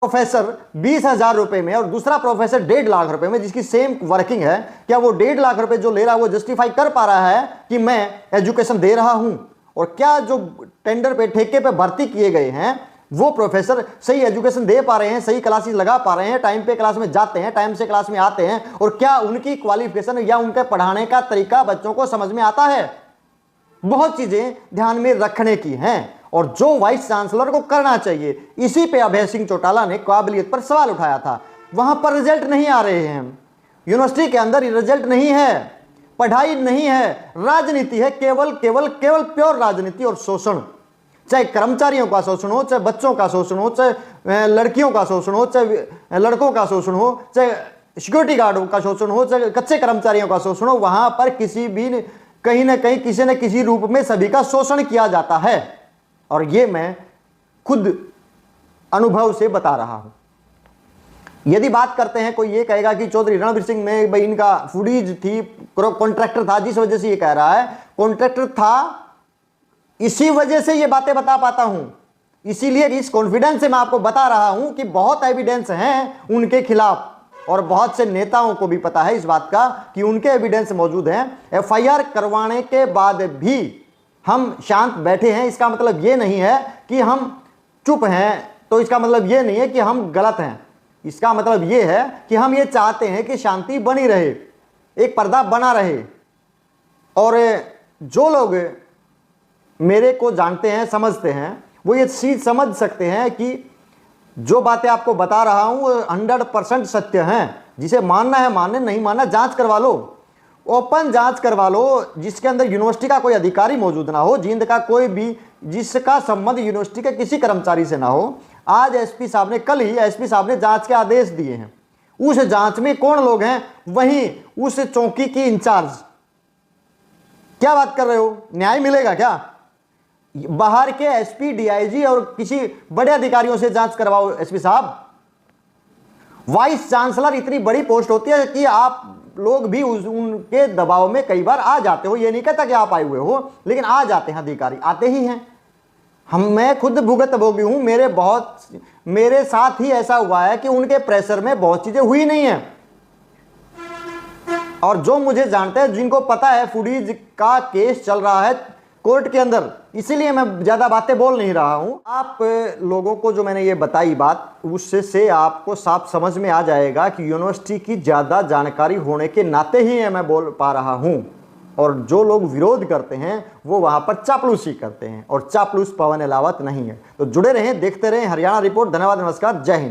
Professor 20,000 रुपए में और दूसरा प्रोफेसर 1.5 लाख रुपए में, जिसकी सेम वर्किंग है, क्या वो 1.5 लाख रुपए जो ले रहा है वो जस्टिफाई कर पा रहा है कि मैं एजुकेशन दे रहा हूं? और क्या जो टेंडर पे, ठेके पे भर्ती किए गए हैं वो प्रोफेसर सही एजुकेशन दे पा रहे हैं, सही क्लासेस लगा पा रहे हैं, टाइम पे क्लास में जाते हैं, टाइम से क्लास में आते हैं, और क्या उनकी क्वालिफिकेशन या उनके पढ़ाने का तरीका बच्चों को समझ में आता है? बहुत चीजें ध्यान में रखने की हैं और जो वाइस चांसलर को करना चाहिए। इसी पे अभय सिंह चौटाला ने काबिलियत पर सवाल उठाया था। वहां पर रिजल्ट नहीं आ रहे हैं, यूनिवर्सिटी के अंदर रिजल्ट नहीं है, पढ़ाई नहीं है, राजनीति है, केवल केवल केवल प्योर राजनीति और शोषण। चाहे कर्मचारियों का शोषण हो, चाहे बच्चों का शोषण हो, चाहे लड़कियों का शोषण हो, चाहे लड़कों का शोषण हो, चाहे सिक्योरिटी गार्डों का शोषण हो, चाहे कच्चे कर्मचारियों का शोषण हो, वहां पर किसी भी कहीं ना कहीं किसी न किसी रूप में सभी का शोषण किया जाता है। और ये मैं खुद अनुभव से बता रहा हूं। यदि बात करते हैं, कोई ये कहेगा कि चौधरी रणवीर सिंह में भाई इनका फुडीज थी, कॉन्ट्रैक्टर था, जिस वजह से ये कह रहा है कॉन्ट्रैक्टर था, इसी वजह से ये बातें बता पाता हूं। इसीलिए इस कॉन्फिडेंस से मैं आपको बता रहा हूं कि बहुत एविडेंस हैं उनके खिलाफ, और बहुत से नेताओं को भी पता है इस बात का कि उनके एविडेंस मौजूद हैं। एफआईआर करवाने के बाद भी हम शांत बैठे हैं, इसका मतलब ये नहीं है कि हम चुप हैं, तो इसका मतलब ये नहीं है कि हम गलत हैं। इसका मतलब ये है कि हम ये चाहते हैं कि शांति बनी रहे, एक पर्दा बना रहे। और जो लोग मेरे को जानते हैं, समझते हैं, वो ये चीज समझ सकते हैं कि जो बातें आपको बता रहा हूं वो 100% सत्य हैं। जिसे मानना है माने, नहीं मानना जांच करवा लो, ओपन जांच करवा लो, जिसके अंदर यूनिवर्सिटी का कोई अधिकारी मौजूद ना हो, जींद का कोई भी जिसका संबंध यूनिवर्सिटी के किसी कर्मचारी से ना हो। आज एसपी साहब ने, कल ही एसपी साहब ने जांच के आदेश दिए हैं। उस जांच में कौन लोग हैं? वहीं उस चौकी की इंचार्ज। क्या बात कर रहे हो? न्याय मिलेगा क्या? बाहर के एसपी, डीआईजी और किसी बड़े अधिकारियों से जांच करवाओ एसपी साहब। वाइस चांसलर इतनी बड़ी पोस्ट होती है कि आप लोग भी उनके दबाव में कई बार आ जाते हो। ये नहीं कहता कि आप आए हुए हो, लेकिन आ जाते हैं अधिकारी, आते ही हैं। मैं खुद भुगतभोगी हूं, मेरे साथ ही ऐसा हुआ है कि उनके प्रेशर में बहुत चीजें हुई नहीं है। और जो मुझे जानते हैं, जिनको पता है फुडीज का केस चल रहा है कोर्ट के अंदर, इसीलिए मैं ज्यादा बातें बोल नहीं रहा हूं। आप लोगों को जो मैंने ये बताई बात, उससे आपको साफ समझ में आ जाएगा कि यूनिवर्सिटी की ज्यादा जानकारी होने के नाते ही मैं बोल पा रहा हूं। और जो लोग विरोध करते हैं वो वहां पर चापलूसी करते हैं, और चापलूस पवन अहलावत नहीं है। तो जुड़े रहें, देखते रहें हरियाणा रिपोर्ट। धन्यवाद, नमस्कार, जय हिंद।